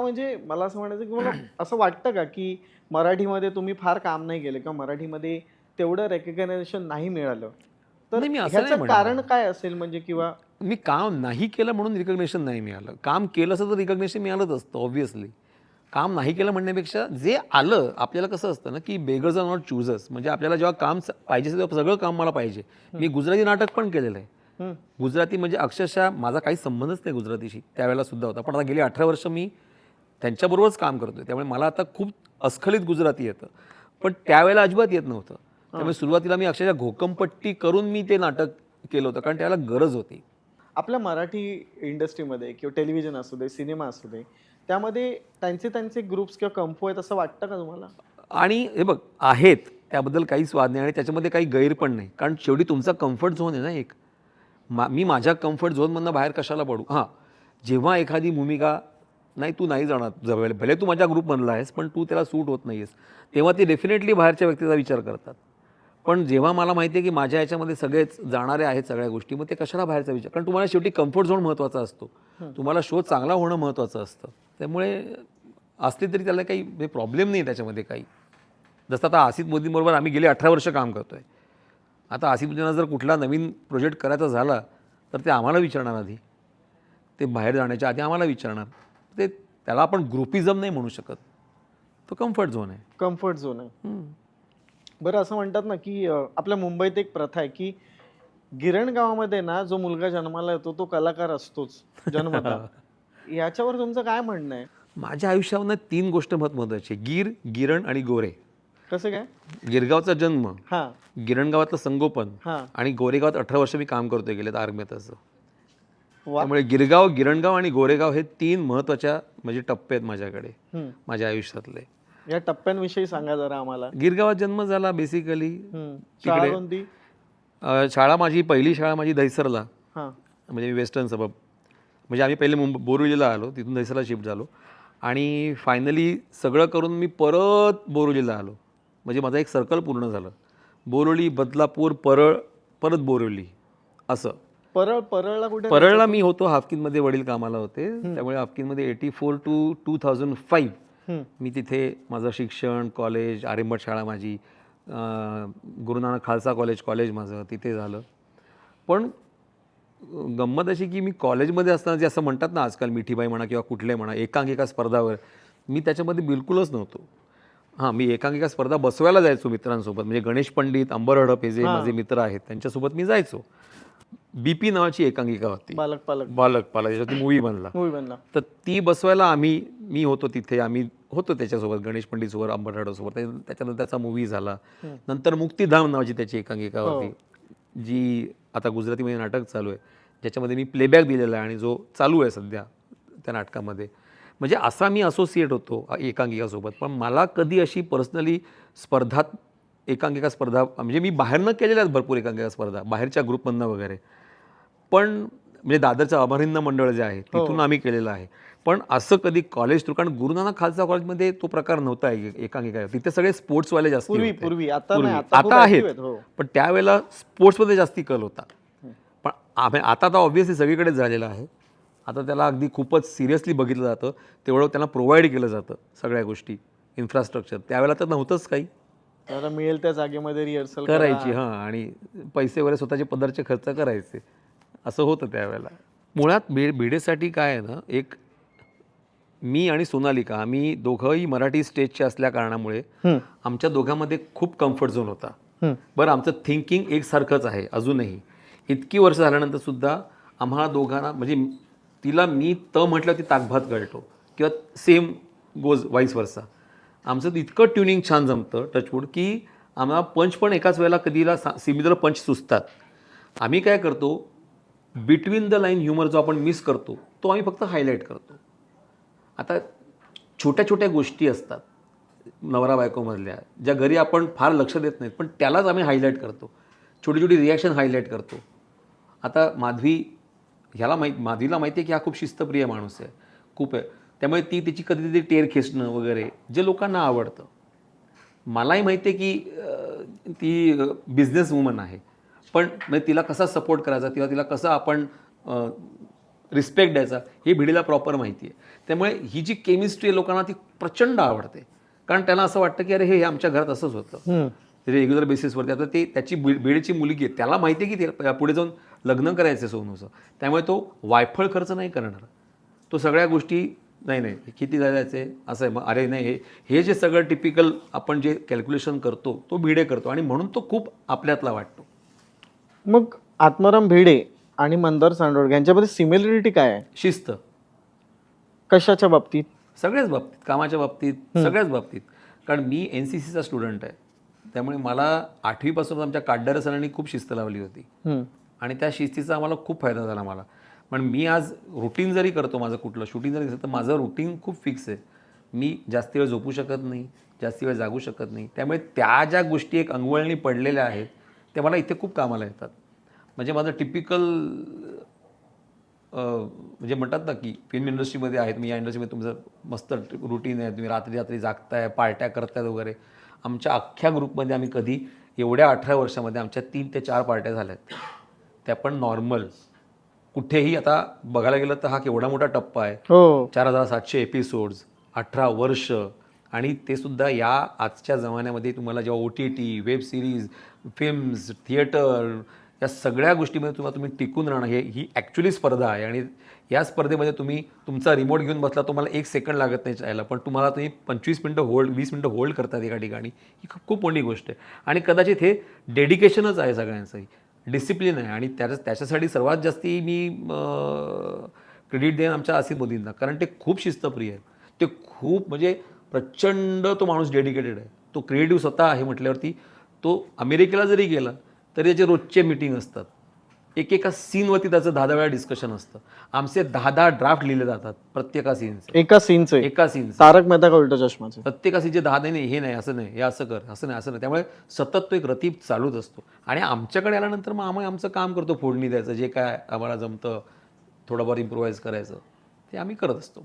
म्हणजे मला असं म्हणायचं की मला असं वाटतं का की मराठीमध्ये तुम्ही फार काम नाही केलं किंवा मराठीमध्ये तेवढं रेकग्नायझेशन नाही मिळालं, तर नाही, मी असं नाही ह्याचं कारण म्हणणार. काय असेल म्हणजे किंवा मी काम नाही केलं म्हणून रिकग्निशन नाही मिळालं. काम केलं असतं तर रिकग्निशन मिळालंच असतं ऑब्व्हियसली. काम नाही केलं म्हणण्यापेक्षा जे आलं आपल्याला कसं असतं ना, की बेगर्स आर नॉट चूजर्स. म्हणजे आपल्याला जेव्हा काम पाहिजे असेल तेव्हा सगळं काम मला पाहिजे. मी गुजराती नाटक पण केलेलं आहे. हं, गुजराती म्हणजे अक्षरशः माझा काही संबंधच नाही गुजरातीशी त्यावेळेला सुद्धा होता. पण आता गेली 18 वर्ष मी त्यांच्याबरोबरच काम करतोय. त्यामुळे मला आता खूप अस्खलित गुजराती येतं. पण त्यावेळेला अजिबात येत नव्हतं. हां. त्यामुळे सुरुवातीला मी अक्षरशः घोकमपट्टी करून मी ते नाटक केलं होतं कारण त्याला गरज होती. आपल्या मराठी इंडस्ट्रीमध्ये किंवा टेलिव्हिजन असू दे, सिनेमा असू दे, त्यामध्ये त्यांचे त्यांचे ग्रुप्स किंवा कंपो आहेत असं वाटतं का तुम्हाला? आणि हे बघ आहेत, त्याबद्दल काहीच वाद नाही आणि त्याच्यामध्ये काही गैर पण नाही. कारण शेवटी तुमचा कम्फर्ट झोन आहे ना एक. मी माझ्या कम्फर्ट झोनमधनं बाहेर कशाला पडू? हां, जेव्हा एखादी भूमिका नाही तू नाही जाणार जवळ भले तू माझ्या ग्रुपमधला आहेस, पण तू त्याला सूट होत नाही आहेस. तेव्हा ते डेफिनेटली बाहेरच्या व्यक्तीचा विचार करतात. पण जेव्हा मला माहिती आहे की माझ्या ह्याच्यामध्ये सगळेच जाणारे आहेत सगळ्या गोष्टी, मग ते कशाला बाहेरचा विचार? कारण तुम्हाला शेवटी कम्फर्ट झोन महत्त्वाचा असतो. तुम्हाला शो चांगला होणं महत्त्वाचं असतं. त्यामुळे असली तरी त्याला काही प्रॉब्लेम नाही त्याच्यामध्ये काही. जसं आता आसिफ मोदींबरोबर आम्ही गेली 18 वर्ष काम करतो आहे. आता आसिफ मोदींना जर कुठला नवीन प्रोजेक्ट करायचा झाला, तर ते आम्हाला विचारणार आधी. ते बाहेर जाण्याच्या आधी आम्हाला विचारणार. ते त्याला आपण ग्रुपिझम नाही म्हणू शकत. तो कम्फर्ट झोन आहे. कम्फर्ट झोन आहे. बरं असं म्हणतात ना की आपल्या मुंबईत एक प्रथा आहे की गिरण गावामध्ये ना जो मुलगा जन्माला येतो तो कलाकार असतोच जन्मतः. याच्यावर तुमचं काय म्हणणं आहे? माझ्या आयुष्यामध्ये 3 गोष्ट महत्त्वाची आहे. गीर, गिरण आणि गोरे. कसं काय? गिरगावचा जन्म, हां, गिरणगावातलं संगोपन हां. आणि गोरेगावात 18 वर्ष मी काम करतोय गेलेत आर्मीत असं. वाह! त्यामुळे गिरगाव, गिरणगाव आणि गोरेगाव हे 3 महत्त्वाच्या म्हणजे टप्पे आहेत माझ्याकडे, हं. माझ्या आयुष्यातले. या टप्प्यांविषयी सांगा जरा आम्हाला. गिरगावात जन्म झाला बेसिकली हं. शाळा तिकडे. कोणती? शाळा माझी पहिली शाळा माझी दहिसरला, हां. म्हणजे मी वेस्टर्न सबब. म्हणजे आम्ही पहिले बोरिवलीला आलो, तिथून दहिसरला शिफ्ट झालो आणि फायनली सगळं करून मी परत बोरिवलीला आलो. म्हणजे माझं एक सर्कल पूर्ण झालं. बोरिवली, बदलापूर, परळ, परत बोरिवली असं. परळला कुठे राहायचा परळला तो? मी होतो हाफकिनमध्ये, वडील कामाला होते. त्यामुळे हाफकिनमध्ये 84 टू 2005 हं. मी तिथे माझं शिक्षण, कॉलेज, आर्यभट्ट शाळा माझी, गुरु नानक खालसा कॉलेज माझं तिथे झालं. पण गंमत अशी की मी कॉलेजमध्ये असताना जे असं म्हणतात ना आजकाल मिठीबाई म्हणा किंवा कुठल्याही म्हणा एकांकिका स्पर्धावर, मी त्याच्यामध्ये बिलकुलच नव्हतो. हां, मी एकांकिका स्पर्धा बसवायला जायचो मित्रांसोबत. म्हणजे गणेश पंडित, अंबर हडप हे जे माझे हां. मित्र आहेत त्यांच्यासोबत मी जायचो. BP नावाची एकांकिका होती. बालक पालक बालक पालक याच्यात मूव्ही बनला. मूवी बनला. तर ती बसवायला मी होतो तिथे. आम्ही होतो त्याच्यासोबत गणेश पंडितसोबत, अंबर हडपसोबत. त्याच्यानंतर त्याचा मूव्ही झाला. नंतर मुक्तीधाम नावाची त्याची एकांकिका हो. होती, जी आता गुजरातीमध्ये नाटक चालू आहे. ज्याच्यामध्ये मी प्लेबॅक दिलेला आहे आणि जो चालू आहे सध्या त्या नाटकामध्ये. म्हणजे असा मी असोसिएट होतो एकांकिकासोबत. पण मला कधी अशी पर्सनली स्पर्धात एकांकिका स्पर्धा म्हणजे मी बाहेरनं केलेल्या आहेत भरपूर एकांकिका स्पर्धा, बाहेरच्या ग्रुपमधनं वगैरे. पण म्हणजे दादरचं अभयारण्य मंडळ जे आहे हो. तिथून आम्ही केलेलं आहे. पण असं कधी कॉलेज थ्रू, कारण गुरु नानक खालसा कॉलेजमध्ये तो प्रकार नव्हता एकांकिका. तिथे सगळे स्पोर्ट्सवाले जास्ती पूर्वी होते. पूर्वी आता नाही, आता खूप आता ऍक्टिव्ह आहेत. आहेत. हो. पण त्यावेळेला स्पोर्ट्समध्ये जास्ती कल होता. पण आता तर ऑब्व्हियसली सगळीकडेच झालेलं आहे. आता त्याला अगदी खूपच सिरियसली बघितलं जातं. तेवढं त्यांना प्रोव्हाइड केलं जातं सगळ्या गोष्टी, इन्फ्रास्ट्रक्चर. त्यावेळेला तर नव्हतंच काही. त्याला मिळेल त्या जागेमध्ये रिहर्सल करायची हां, आणि पैसे वगैरे स्वतःचे पदरचे खर्च करायचे. असं होतं त्यावेळेला. मुळात भिडेसाठी काय आहे ना, एक मी आणि सोनालिका आम्ही दोघंही मराठी स्टेजचे असल्या कारणामुळे आमच्या दोघांमध्ये खूप कम्फर्ट झोन होता. बरं, आमचं थिंकिंग एकसारखंच आहे अजूनही. इतकी वर्ष झाल्यानंतर सुद्धा आम्हाला दोघांना म्हणजे तिला मी म्हटलं ती ताकभात गळतो किंवा सेम गोज वाईस वर्सा. आमचं इतकं ट्युनिंग छान जमतं टचवूड की आम्हाला पंच पण एकाच वेळेला कधीला सिमिलर पंच सुचतात. आम्ही काय करतो, बिटवीन द लाईन ह्युमर जो आपण मिस करतो तो आम्ही फक्त हायलाईट करतो. आता छोट्या छोट्या गोष्टी असतात नवरा बायकोमधल्या, ज्या घरी आपण फार लक्ष देत नाहीत, पण त्यालाच आम्ही हायलाईट करतो. छोटी छोटी रिॲक्शन हायलाईट करतो. आता माधवीला माहिती आहे की हा खूप शिस्तप्रिय माणूस आहे, खूप आहे. त्यामुळे ती तिची कधीतरी टेर खेचणं वगैरे जे लोकांना आवडतं. मलाही माहिती आहे की ती बिझनेस वुमन आहे. पण म्हणजे तिला कसा सपोर्ट करायचा किंवा तिला कसं आपण रिस्पेक्ट द्यायचा हे भिडेला प्रॉपर माहिती आहे. त्यामुळे ही जी केमिस्ट्री आहे लोकांना ती प्रचंड आवडते, कारण त्यांना असं वाटतं की अरे हे आमच्या घरात असंच होतं रेग्युलर बेसिसवरती. आता ते त्याची भिडेची मुलगी आहे, त्याला माहिती आहे की ते पुढे जाऊन लग्न करायचं सोनूचं, त्यामुळे तो वायफळ खर्च नाही करणार. तो सगळ्या गोष्टी नाही किती जायचे असं आहे, मग अरे नाही हे जे सगळं टिपिकल आपण जे कॅल्क्युलेशन करतो तो भिडे करतो, आणि म्हणून तो खूप आपल्यातला वाटतो. मग आत्माराम भिडे आणि मंदार चांडोरकर यांच्यामध्ये सिमिलरिटी काय आहे? शिस्त, कशाच्या बाबतीत? सगळ्याच बाबतीत, कामाच्या बाबतीत, सगळ्याच बाबतीत. कारण मी NCCचा स्टुडंट आहे, त्यामुळे मला 8वीपासून आमच्या काटडारे सरांनी खूप शिस्त लावली होती, आणि त्या शिस्तीचा आम्हाला खूप फायदा झाला मला. पण मी आज रुटीन जरी करतो, माझं कुठलं शूटिंग जरी असेल तर माझं रुटीन खूप फिक्स आहे. मी जास्त वेळ झोपू शकत नाही, जास्त वेळ जागू शकत नाही. त्यामुळे त्या ज्या गोष्टी एक अंगवळणी पडलेल्या आहेत त्या मला इथे खूप कामाला येतात. म्हणजे माझं टिपिकल म्हणजे म्हणतात ना की फिल्म इंडस्ट्रीमध्ये आहे, तुम्ही या इंडस्ट्रीमध्ये तुमचं मस्त रुटीन आहे, तुम्ही रात्री रात्री जागताय, पार्ट्या करताय वगैरे. आमच्या अख्ख्या ग्रुपमध्ये आम्ही कधी एवढ्या 18 वर्षामध्ये आमच्या 3 ते 4 पार्ट्या झाल्यात, त्या पण नॉर्मल. कुठेही आता बघायला गेलं तर हा केवढा मोठा टप्पा आहे, 4700 एपिसोड्स, 18 वर्ष, आणि ते सुद्धा या आजच्या जमान्यामध्ये तुम्हाला जेव्हा OTT, web series, films, theatre, या सगळ्या गोष्टीमध्ये तुम्ही टिकून राहणं, ही ॲक्च्युली स्पर्धा आहे. आणि या स्पर्धेमध्ये तुम्ही तुमचा रिमोट घेऊन बसला, तुम्हाला 1 सेकंड लागत नाही जायला, पण तुम्हाला तुम्ही 25 मिनटं होल्ड, 20 मिनटं होल्ड करतात एका ठिकाणी, ही खूप खूप मोठी गोष्ट आहे. आणि कदाचित हे डेडिकेशनच आहे सगळ्यांचंही, डिसिप्लिन आहे. आणि त्याच्यासाठी सर्वात जास्ती मी क्रेडिट देईन आमच्या आसिफ मोदींना, कारण ते खूप शिस्तप्रिय आहेत. ते खूप म्हणजे प्रचंड तो माणूस डेडिकेटेड आहे. तो क्रिएटिव्ह स्वतः आहे म्हटल्यावरती, तो अमेरिकेला जरी गेला तरी त्याचे रोजचे मीटिंग असतात, एकेका सीनवरती त्याचं 10 वेळा डिस्कशन असतं. आमचे 10 ड्राफ्ट लिहिले जातात प्रत्येका सीनचे, एका सीनचे. तारक मेहता का उलटा चष्माचे प्रत्येका सीनचे 10 नाही, हे नाही, असं नाही, हे असं कर, असं नाही, असं नाही. त्यामुळे सतत तो एक रतीप चालूच असतो. आणि आमच्याकडे आल्यानंतर मग आम्ही आमचं काम करतो, फोडणी द्यायचं, जे काय आम्हाला जमतं, थोडंफार इम्प्रोवाईज करायचं, ते आम्ही करत असतो.